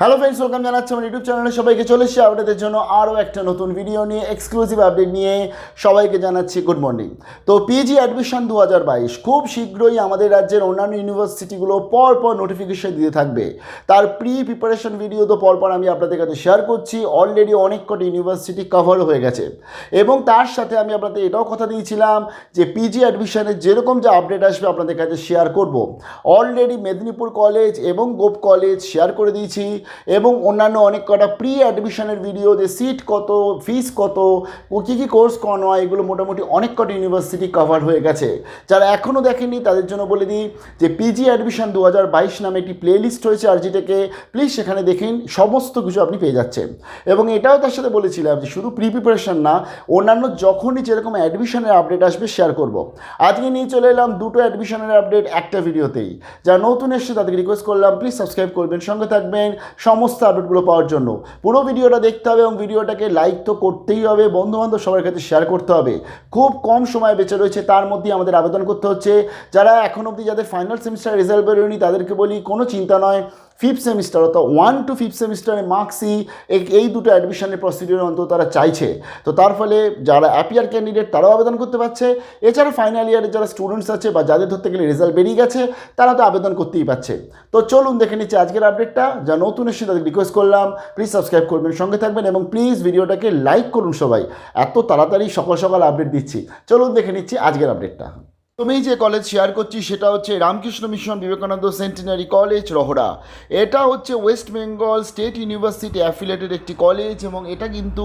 Hello friends, welcome জানাচ্ছি আমার YouTube চ্যানেলে সবাইকে। চলে এসেছি আপনাদের জন্য আরও একটা নতুন ভিডিও নিয়ে, এক্সক্লুসিভ আপডেট নিয়ে। সবাইকে জানাচ্ছি গুড মর্নিং। তো পিজি অ্যাডমিশন 2022 খুব শীঘ্রই আমাদের রাজ্যের অন্যান্য ইউনিভার্সিটিগুলো পরপর নোটিফিকেশন দিতে থাকবে। তার প্রিপারেশন ভিডিও তো পরপর আমি আপনাদের কাছে শেয়ার করছি। অলরেডি অনেক কটি ইউনিভার্সিটি কভার হয়ে গেছে এবং তার সাথে আমি আপনাদের এটাও কথা দিয়েছিলাম যে পিজি অ্যাডমিশনের যেরকম যে আপডেট আসবে আপনাদের কাছে শেয়ার করব। অলরেডি মেদিনীপুর কলেজ এবং গোপ কলেজ শেয়ার করে দিয়েছি এবং অন্যান্য অনেক কটা প্রি অ্যাডমিশনের ভিডিও, যে সিট কত, ফিস কত, কী কী কোর্স করানো হয়, এগুলো মোটামুটি অনেক কটা ইউনিভার্সিটি কভার হয়ে গেছে। যারা এখনও দেখেননি তাদের জন্য বলে দিই যে পিজি অ্যাডমিশন 2022 নামে একটি প্লে লিস্ট হয়েছে আরজি থেকে, প্লিজ সেখানে দেখেন, সমস্ত কিছু আপনি পেয়ে যাচ্ছেন। এবং এটাও তার সাথে বলেছিলাম যে শুধু প্রিপারেশন না, অন্যান্য যখনই যেরকম অ্যাডমিশনের আপডেট আসবে শেয়ার করব। আজকে নিয়ে চলে এলাম দুটো অ্যাডমিশনের আপডেট একটা ভিডিওতেই। যারা নতুন এসছে তাদেরকে রিকোয়েস্ট করলাম প্লিজ সাবস্ক্রাইব করবেন, সঙ্গে থাকবেন সমস্ত আপডেটগুলো পাওয়ার জন্য। পুরো ভিডিওটা দেখতে হবে এবং ভিডিওটাকে লাইক তো করতেই হবে, বন্ধুবান্ধব সবার কাছে শেয়ার করতে হবে। খুব কম সময় বেঁচে রয়েছে, তার মধ্যেই আমাদের আবেদন করতে হচ্ছে। যারা এখন অবধি যাদের ফাইনাল সেমিস্টার রেজাল্ট বেরোয়নি তাদেরকে বলি কোনো চিন্তা নয়, ফিফথ সেমিস্টার অর্থাৎ 1 to 5 সেমিস্টারের মার্কসই এই দুটো অ্যাডমিশনের প্রসিডিওর অন্তত তারা চাইছে। তো তার ফলে যারা অ্যাপিয়ার ক্যান্ডিডেট তারাও আবেদন করতে পারছে, এছাড়া ফাইনাল ইয়ারের যারা স্টুডেন্টস আছে বা যাদের ধরতে গেলে রেজাল্ট বেরিয়ে গেছে তারা তো আবেদন করতেই পারছে। তো চলুন দেখে নিচ্ছি আজকের আপডেটটা। যা নতুন এসে তাদের রিকোয়েস্ট করলাম প্লিজ সাবস্ক্রাইব করবেন, সঙ্গে থাকবেন এবং প্লিজ ভিডিওটাকে লাইক করুন সবাই। এত তাড়াতাড়ি সকাল সকাল আপডেট দিচ্ছি। চলুন দেখে নিচ্ছি আজকের আপডেটটা। তুমি যে কলেজ শেয়ার করছি সেটা হচ্ছে Ramakrishna mission Vivekananda centenary college Rahara. এটা হচ্ছে West Bengal state university affiliated একটি কলেজ এবং এটা কিন্তু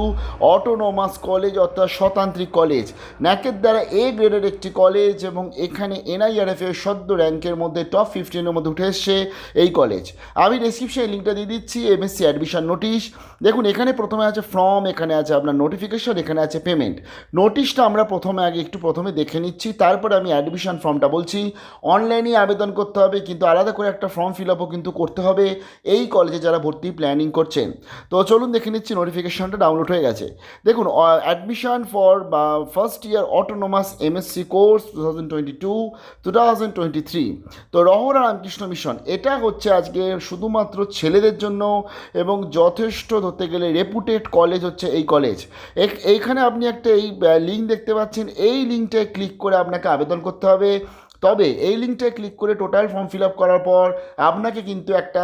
অটোনোমাস কলেজ অর্থাৎ স্বতান্ত্রিক কলেজ, ন্যাকের দ্বারা এ গ্রেডের একটি কলেজ এবং এখানে এনআইআরএফ এর সদ্য র্যাঙ্কের মধ্যে টপ 15-এর মধ্যে উঠে এসছে এই কলেজ। আমি ডেসক্রিপশনে লিঙ্কটা দিয়ে দিচ্ছি, এমএসসি অ্যাডমিশন নোটিশ। দেখুন এখানে প্রথমে আছে ফর্ম, এখানে আছে আপনার নোটিফিকেশন, এখানে আছে পেমেন্ট। নোটিশটা আমরা প্রথমে দেখে নিচ্ছি, তারপরে আমি অ্যাডমিশন ফর্মটা বলছি। অনলাইনে আবেদন করতে হবে, কিন্তু আলাদা করে একটা ফর্ম ফিল আপও কিন্তু করতে হবে এই কলেজে যারা ভর্তি প্ল্যানিং করছেন। তো চলুন দেখে নিচ্ছি, নোটিফিকেশনটা ডাউনলোড হয়ে গেছে। দেখুন admission for first year autonomous MSc course 2022-2023। তো রহরা রামকৃষ্ণ মিশন এটা হচ্ছে আজকে শুধুমাত্র ছেলেদের জন্য এবং যথেষ্ট ধরতে গেলে রেপুটেড কলেজ হচ্ছে এই কলেজ। এইখানে আপনি একটা এই লিঙ্ক দেখতে পাচ্ছেন, এই লিঙ্কটায় ক্লিক করে আপনাকে আবেদন করতে হবে। তবে এই লিঙ্কটায় ক্লিক করে টোটাল ফর্ম ফিল আপ করার পর আপনাকে কিন্তু একটা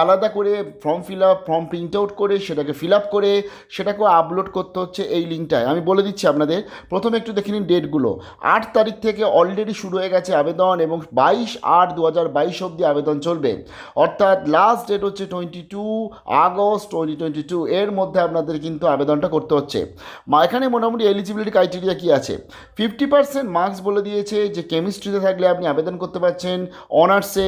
আলাদা করে ফর্ম প্রিন্ট আউট করে সেটাকে ফিল আপ করে সেটাকেও আপলোড করতে হচ্ছে এই লিঙ্কটায়। আমি বলে দিচ্ছি আপনাদের, প্রথমে একটু দেখে নিন ডেটগুলো। 8 তারিখ থেকে অলরেডি শুরু হয়ে গেছে আবেদন এবং 22/8/2022 অবধি আবেদন চলবে, অর্থাৎ লাস্ট ডেট হচ্ছে 22 আগস্ট 2022। এর মধ্যে আপনাদের কিন্তু আবেদনটা করতে হচ্ছে। এখানে মোটামুটি এলিজিবিলিটি ক্রাইটেরিয়া কী আছে, 50% মার্কস বলে দিয়েছে যে কেমিস্ট্রিতে থাকলে আপনি আবেদন করতে পারছেন অনার্সে,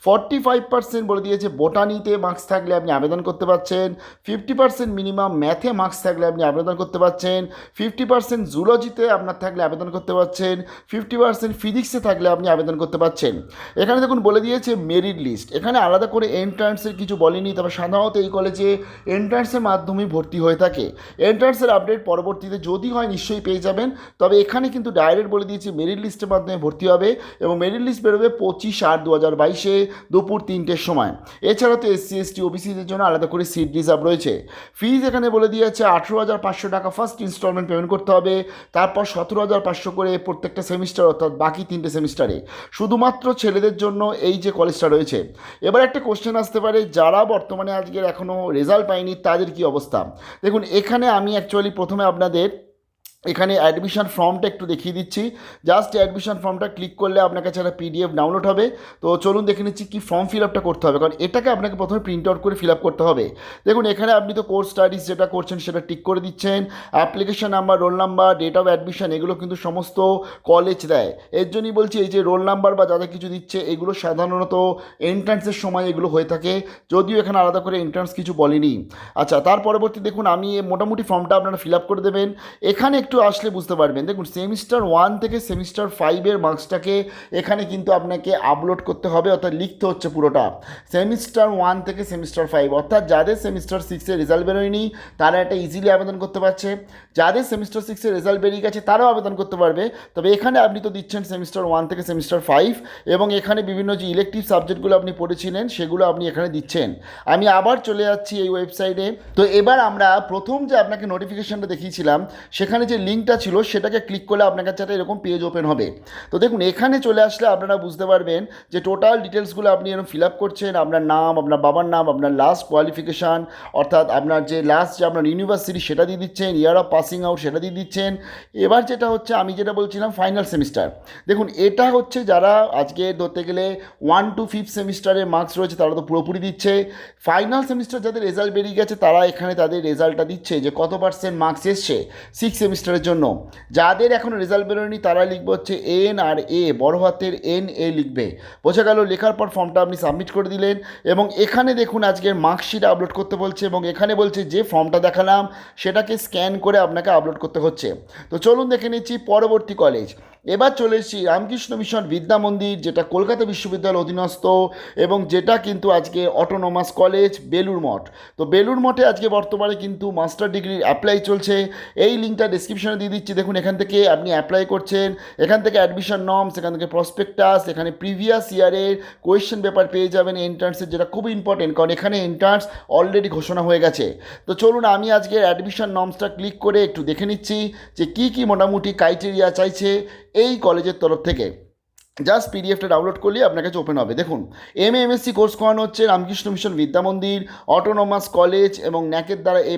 45% বলে দিয়েছে বোটানিতে মার্কস থাকলে আপনি আবেদন করতে পারছেন, 50% মিনিমাম ম্যাথে মার্কস থাকলে আপনি আবেদন করতে পারছেন, 50% জুলজিতে আপনার থাকলে আবেদন করতে পারছেন, 50% ফিজিক্সে থাকলে আপনি আবেদন করতে পারছেন। এখানে দেখুন বলে দিয়েছে মেরিট লিস্ট, এখানে আলাদা করে এন্ট্রান্সের কিছু বলেনি, তবে সাধারণত এই কলেজে এন্ট্রান্সের মাধ্যমেই ভর্তি হয়ে থাকে। এন্ট্রান্সের আপডেট পরবর্তীতে যদি হয় নিশ্চয়ই পেয়ে যাবেন, তবে এখানে কিন্তু ডাইরেক্ট বলে দিয়েছে মেরিট লিস্টের মাধ্যমে ভর্তি হবে এবং মেরিট লিস্ট বেরোবে 25/8/2022 দুপুর 3টের সময়। এছাড়া তো SC ST OBCদের জন্য আলাদা করে সিট রিজার্ভ রয়েছে। ফিজ এখানে বলে দিয়েছে 18,500 টাকা ফার্স্ট ইনস্টলমেন্ট পেমেন্ট করতে হবে, তারপর 17,500 করে প্রত্যেকটা সেমিস্টার অর্থাৎ বাকি 3টে সেমিস্টারে। শুধুমাত্র ছেলেদের জন্য এই যে কলেজটা রয়েছে। এবার একটা কোশ্চেন আসতে পারে, যারা বর্তমানে আজকের এখনও রেজাল্ট পায়নি তাদের কি অবস্থা। দেখুন এখানে আমি অ্যাকচুয়ালি প্রথমে আপনাদের এখানে অ্যাডমিশন ফর্মটা একটু দেখিয়ে দিচ্ছি। জাস্ট অ্যাডমিশন ফর্মটা ক্লিক করলে আপনার কাছে একটা PDF ডাউনলোড হবে। তো চলুন দেখে নিচ্ছি কী ফর্ম ফিল আপটা করতে হবে, কারণ এটাকে আপনাকে প্রথমে প্রিন্ট আউট করে ফিল আপ করতে হবে। দেখুন এখানে আপনি তো কোর্স স্টাডিজ যেটা করছেন সেটা টিক করে দিচ্ছেন, application number, roll number, date of admission এগুলো কিন্তু সমস্ত কলেজ দেয়। এর জন্যই বলছি এই যে রোল নাম্বার বা যাদের কিছু দিচ্ছে এগুলো সাধারণত এন্ট্রান্সের সময় এগুলো হয়ে থাকে, যদিও এখানে আলাদা করে এন্ট্রান্স কিছু বলেনি। আচ্ছা, তার পরবর্তী দেখুন আমি মোটামুটি ফর্মটা আপনারা ফিল আপ করে দেবেন। এখানে একটু একটু আসলে বুঝতে পারবেন। দেখুন সেমিস্টার 1 থেকে সেমিস্টার 5-এর মার্কসটাকে এখানে কিন্তু আপনাকে আপলোড করতে হবে, অর্থাৎ লিখতে হচ্ছে পুরোটা। সেমিস্টার 1 থেকে সেমিস্টার 5, অর্থাৎ যাদের সেমিস্টার 6-এর রেজাল্ট বেরোয়নি তারা এটা ইজিলি আবেদন করতে পারছে, যাদের সেমিস্টার 6-এর রেজাল্ট বেরিয়ে গেছে তারাও আবেদন করতে পারবে। তবে এখানে আপনি তো দিচ্ছেন সেমিস্টার 1 থেকে সেমিস্টার 5, এবং এখানে বিভিন্ন যে ইলেকটিভ সাবজেক্টগুলো আপনি পড়েছিলেন সেগুলো আপনি এখানে দিচ্ছেন। আমি আবার চলে যাচ্ছি এই ওয়েবসাইটে। তো এবার আমরা প্রথম যে আপনাকে নোটিফিকেশনটা দেখিয়েছিলাম সেখানে যে লিঙ্কটা ছিল সেটাকে ক্লিক করলে আপনার কাছে একটা এরকম পেজ ওপেন হবে। তো দেখুন এখানে চলে আসলে আপনারা বুঝতে পারবেন যে টোটাল ডিটেলসগুলো আপনি এরকম ফিল আপ করছেন, আপনার নাম, আপনার বাবার নাম, আপনার লাস্ট কোয়ালিফিকেশান, অর্থাৎ আপনার যে লাস্ট যে আপনার ইউনিভার্সিটি সেটা দিয়ে দিচ্ছেন, ইয়ার অফ পাসিং আউট সেটা দিয়ে দিচ্ছেন। এবার যেটা হচ্ছে আমি যেটা বলছিলাম ফাইনাল সেমিস্টার, দেখুন এটা হচ্ছে যারা আজকে ধরতে গেলে 1 to 5 সেমিস্টারের মার্কস রয়েছে তারা তো পুরোপুরি দিচ্ছে। ফাইনাল সেমিস্টার যাদের রেজাল্ট বেরিয়ে গেছে তারা এখানে তাদের রেজাল্টটা দিচ্ছে যে কত পার্সেন্ট মার্কস এসছে 6 সেমিস্টারের জন্য। যাদের এখনও রেজাল্ট বেরোয়নি তারা লিখবে হচ্ছে এন আর এ, বড় হাতের এন এ লিখবে, বোঝা গেল। লেখার পর ফর্মটা আপনি সাবমিট করে দিলেন এবং এখানে দেখুন আজকের মার্কশিট আপলোড করতে বলছে এবং এখানে বলছে যে ফর্মটা দেখালাম সেটাকে স্ক্যান করে আপনাকে আপলোড করতে হচ্ছে। তো চলুন দেখে নিচ্ছি পরবর্তী কলেজ। এবার চলে এসেছি রামকৃষ্ণ মিশন বিদ্যা মন্দির, যেটা কলকাতা বিশ্ববিদ্যালয়ের অধীনস্থ এবং যেটা কিন্তু আজকে অটোনোমাস কলেজ বেলুর মঠ। তো বেলুর মঠে আজকে বর্তমানে কিন্তু মাস্টার ডিগ্রির অ্যাপ্লাই চলছে। এই লিঙ্কটা ডিসক্রিপশনে দিয়ে দিচ্ছি, দেখুন এখান থেকে আপনি অ্যাপ্লাই করছেন, এখান থেকে অ্যাডমিশন নর্মস, এখান থেকে প্রসপেক্টাস, এখানে প্রিভিয়াস ইয়ারের কোয়েশ্চেন পেপার পেয়ে যাবেন এন্ট্রান্সের, যেটা খুব ইম্পর্টেন্ট কারণ এখানে এন্ট্রান্স অলরেডি ঘোষণা হয়ে গেছে। তো চলুন আমি আজকে অ্যাডমিশন নর্মসটা ক্লিক করে একটু দেখে নিচ্ছি যে কী কী মোটামুটি ক্রাইটেরিয়া চাইছে এই কলেজের তরফ থেকে। জাস্ট পিডিএফটা ডাউনলোড করলেই আপনার কাছে ওপেন হবে। দেখুন এমএসসি কোর্স করানো হচ্ছে রামকৃষ্ণ মিশন বিদ্যা মন্দির, অটোনোমাস কলেজ এবং ন্যাকের দ্বারা A++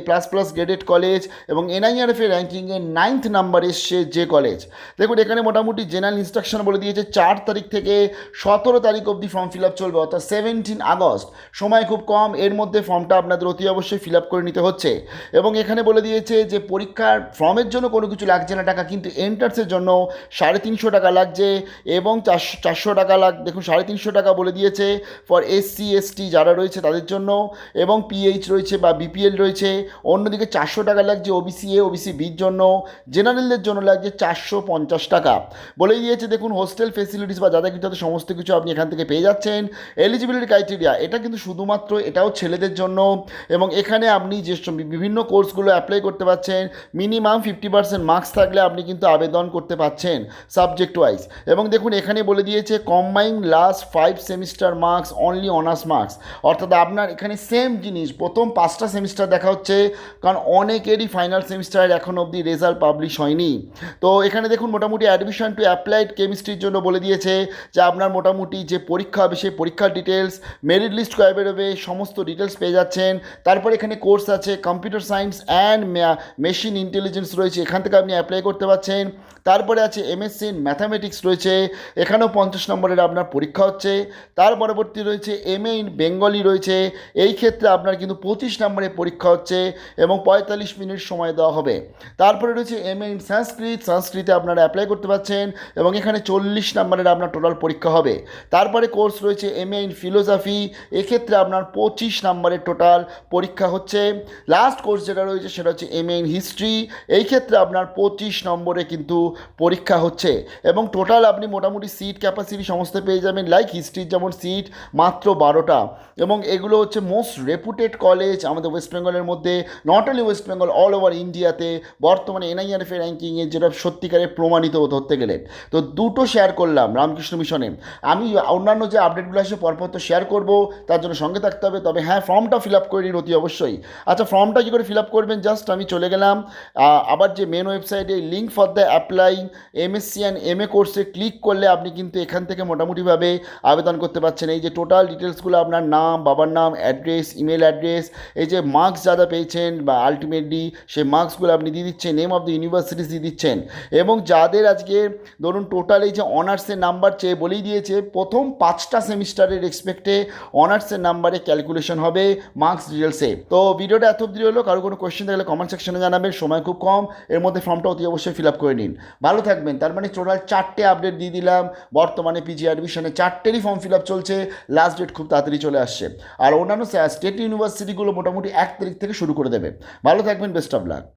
গ্রেডেড কলেজ এবং NIRF এর র্যাঙ্কিংয়ে 9th নাম্বার এসছে যে কলেজ। দেখুন এখানে মোটামুটি জেনারেল ইনস্ট্রাকশন বলে দিয়েছে 4 তারিখ থেকে 17 তারিখ অবধি ফর্ম ফিল আপ চলবে, অর্থাৎ 17 আগস্ট, সময় খুব কম। এর মধ্যে ফর্মটা আপনাদের অতি অবশ্যই ফিল আপ করে নিতে হচ্ছে এবং এখানে বলে দিয়েছে যে পরীক্ষার ফর্মের জন্য কোনো কিছু লাগছে না টাকা, কিন্তু এন্ট্রান্সের জন্য 350 টাকা লাগছে এবং 400 টাকা দেখুন 350 টাকা বলে দিয়েছে ফর SC ST যারা রয়েছে তাদের জন্য, এবং PH রয়েছে বা BPL রয়েছে। অন্যদিকে 400 টাকা লাগছে OBC A OBC Bর জন্য, জেনারেলদের জন্য লাগছে 450 টাকা বলেই দিয়েছে। দেখুন হোস্টেল ফেসিলিটিস বা যাদের কিন্তু সমস্ত কিছু আপনি এখান থেকে পেয়ে যাচ্ছেন। এলিজিবিলিটি ক্রাইটেরিয়া এটা কিন্তু শুধুমাত্র এটাও ছেলেদের জন্য এবং এখানে আপনি যে বিভিন্ন কোর্সগুলো অ্যাপ্লাই করতে পারছেন মিনিমাম 50% মার্কস থাকলে আপনি কিন্তু আবেদন করতে পারছেন সাবজেক্ট ওয়াইজ। এবং দেখুন এখানে বলে দিয়েছে combine last 5 semester marks only honours marks, অর্থাৎ আপনার এখানে সেম জিনিস প্রথম 5টা সেমিস্টার দেখা হচ্ছে কারণ অনেকেরই ফাইনাল সেমিস্টারের এখন অবধি রেজাল্ট পাবলিশ হয়নি। তো এখানে দেখুন মোটামুটি অ্যাডমিশন টু অ্যাপ্লাইড কেমিস্ট্রির জন্য বলে দিয়েছে যে আপনার মোটামুটি যে পরীক্ষা হবে সেই পরীক্ষার ডিটেলস, মেরিট লিস্ট কবে বেরোবে সমস্ত ডিটেলস পেয়ে যাচ্ছেন। তারপর এখানে কোর্স আছে computer science and machine intelligence রয়েছে, এখান থেকে আপনি অ্যাপ্লাই করতে পারছেন। তারপরে আছে MSc ইন ম্যাথামেটিক্স রয়েছে, এখানেও 50 নম্বরের আপনার পরীক্ষা হচ্ছে। তার পরবর্তী রয়েছে MA ইন বেঙ্গলি রয়েছে, এই ক্ষেত্রে আপনার কিন্তু 25 নম্বরের পরীক্ষা হচ্ছে এবং 45 মিনিট সময় দেওয়া হবে। তারপরে রয়েছে MA ইন সংস্কৃতে আপনারা অ্যাপ্লাই করতে পারছেন এবং এখানে 40 নম্বরের আপনার টোটাল পরীক্ষা হবে। তারপরে কোর্স রয়েছে MA ইন ফিলোসফি, এক্ষেত্রে আপনার 25 নম্বরের টোটাল পরীক্ষা হচ্ছে। লাস্ট কোর্স যেটা রয়েছে সেটা হচ্ছে MA ইন হিস্ট্রি, এই ক্ষেত্রে আপনার 25 নম্বরে কিন্তু পরীক্ষা হচ্ছে এবং টোটাল আপনি মোটামুটি সিট ক্যাপাসিটি সমস্ত পেয়ে যাবেন। লাইক হিস্ট্রির যেমন সিট মাত্র 12টা এবং এগুলো হচ্ছে মোস্ট রেপুটেড কলেজ আমাদের ওয়েস্ট বেঙ্গলের মধ্যে, not only West Bengal all over ইন্ডিয়াতে বর্তমানে NIRF এর র্যাঙ্কিংয়ে যেটা সত্যিকারে প্রমাণিত হতে গেলে। তো দুটো শেয়ার করলাম রামকৃষ্ণ মিশনে, আমি অন্যান্য যে আপডেটগুলো আসে পরপর তো শেয়ার করবো, তার জন্য সঙ্গে থাকতে হবে। তবে হ্যাঁ ফর্মটা ফিল আপ করে নিন অতি অবশ্যই। আচ্ছা ফর্মটা কী করে ফিল আপ করবেন, জাস্ট আমি চলে গেলাম আবার যে মেন ওয়েবসাইটে link for the apply MSc and MA কোর্সে ক্লিক করলে আপনি কিন্তু এখান থেকে মোটামুটিভাবে আবেদন করতে পারছেন। এই যে টোটাল ডিটেলসগুলো আপনার নাম, বাবার নাম, অ্যাড্রেস, ইমেল অ্যাড্রেস, এই যে মার্কস যারা পেয়েছেন বা আলটিমেটলি সেই মার্কসগুলো আপনি দিয়ে দিচ্ছেন, নেম অফ দ্য ইউনিভার্সিটিস দিয়ে দিচ্ছেন এবং যাদের আজকে ধরুন টোটাল এই যে অনার্সের নাম্বার চেয়ে বলেই দিয়েছে প্রথম 5টা সেমিস্টারের রেসপেক্টে অনার্সের নাম্বারে ক্যালকুলেশন হবে মার্কস ডিটেলসে। তো ভিডিওটা এত অবধি হলো, কারো কোনো কোয়েশ্চেন থাকলে কমেন্ট সেকশনে জানাবেন, সময় খুব কম, এর মধ্যে ফর্মটা অতি অবশ্যই ফিল আপ করে নিন। ভালো থাকবেন। তার মানে টোটাল 4টে আপডেট দিয়ে দিলাম, বর্তমানে PG অ্যাডমিশনে 4টেরই ফর্ম ফিল আপ চলছে, লাস্ট ডেট খুব তাড়াতাড়ি চলে আসছে আর অন্যান্য স্টেট ইউনিভার্সিটিগুলো মোটামুটি 1 তারিখ থেকে শুরু করে দেবে। ভালো থাকবেন, বেস্ট অফ লাক।